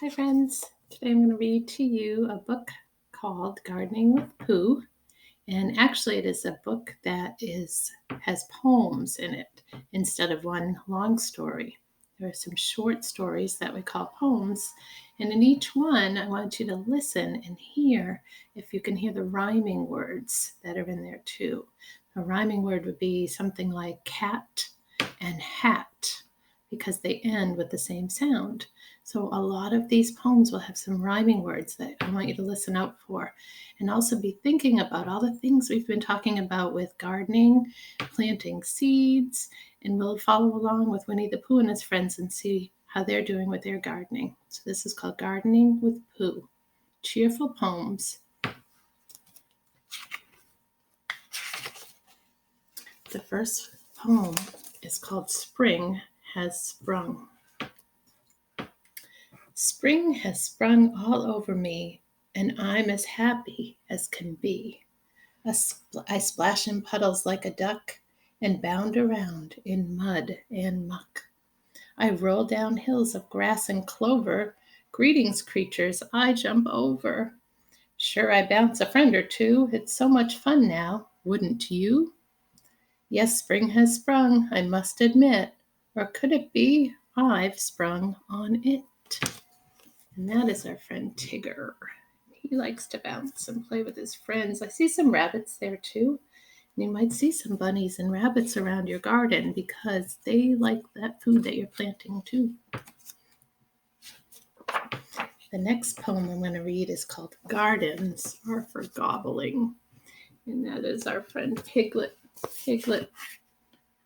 Hi friends, today I'm going to read to you a book called Gardening with Pooh, and actually it is a book that has poems in it instead of one long story. There are some short stories that we call poems, and in each one I want you to listen and hear if you can hear the rhyming words that are in there too. A rhyming word would be something like cat and hat because they end with the same sound. So a lot of these poems will have some rhyming words that I want you to listen out for, and also be thinking about all the things we've been talking about with gardening, planting seeds, and we'll follow along with Winnie the Pooh and his friends and see how they're doing with their gardening. So this is called Gardening with Pooh. Cheerful poems. The first poem is called Spring Has Sprung. Spring has sprung all over me, and I'm as happy as can be. I splash in puddles like a duck and bound around in mud and muck. I roll down hills of grass and clover. Greetings, creatures, I jump over. Sure, I bounce a friend or two. It's so much fun now, wouldn't you? Yes, spring has sprung, I must admit. Or could it be I've sprung on it? And that is our friend Tigger. He likes to bounce and play with his friends. I see some rabbits there too. And you might see some bunnies and rabbits around your garden because they like that food that you're planting too. The next poem I'm going to read is called Gardens Are for Gobbling. And that is our friend Piglet. Piglet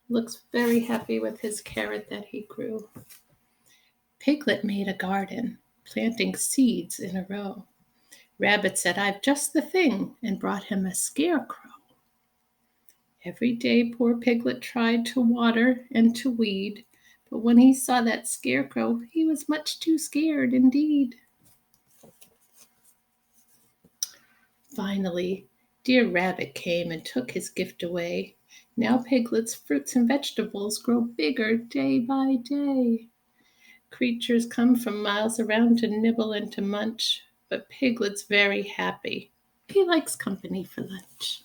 looks very happy with his carrot that he grew. Piglet made a garden, planting seeds in a row. Rabbit said, I've just the thing, and brought him a scarecrow. Every day poor Piglet tried to water and to weed, but when he saw that scarecrow, he was much too scared indeed. Finally, dear Rabbit came and took his gift away. Now Piglet's fruits and vegetables grow bigger day by day. Creatures come from miles around to nibble and to munch, but Piglet's very happy. He likes company for lunch.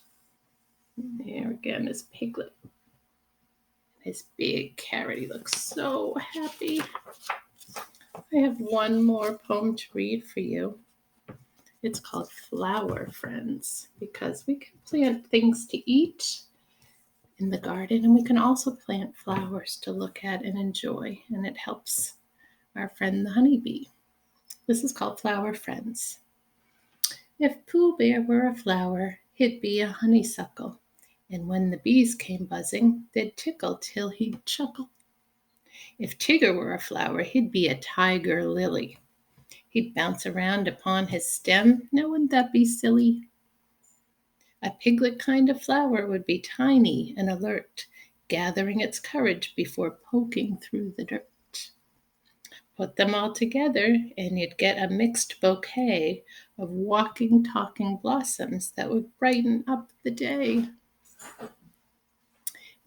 There again is Piglet. His big carrot. He looks so happy. I have one more poem to read for you. It's called Flower Friends because we can plant things to eat in the garden and we can also plant flowers to look at and enjoy, and it helps our friend the honeybee. This is called Flower Friends. If Pooh Bear were a flower, he'd be a honeysuckle, and when the bees came buzzing, they'd tickle till he'd chuckle. If Tigger were a flower, he'd be a tiger lily. He'd bounce around upon his stem. Now wouldn't that be silly? A piglet kind of flower would be tiny and alert, gathering its courage before poking through the dirt. Put them all together, and you'd get a mixed bouquet of walking, talking blossoms that would brighten up the day.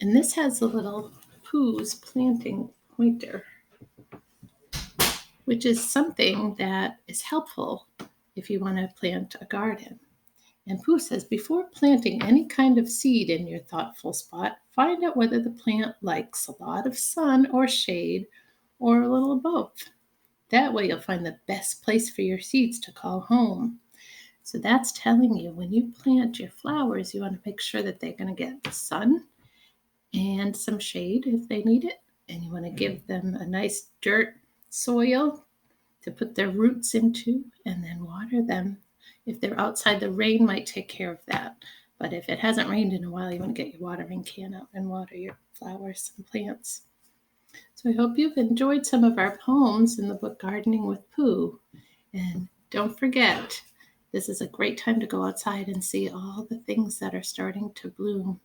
And this has a little Pooh's planting pointer, which is something that is helpful if you want to plant a garden. And Pooh says, before planting any kind of seed in your thoughtful spot, find out whether the plant likes a lot of sun or shade or a little of both. That way you'll find the best place for your seeds to call home. So that's telling you when you plant your flowers, you want to make sure that they're going to get the sun and some shade if they need it. And you want to give them a nice dirt soil to put their roots into and then water them. If they're outside, the rain might take care of that. But if it hasn't rained in a while, you want to get your watering can out and water your flowers and plants. So I hope you've enjoyed some of our poems in the book Gardening with Pooh. And don't forget, this is a great time to go outside and see all the things that are starting to bloom.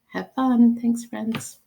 Have fun. Thanks, friends.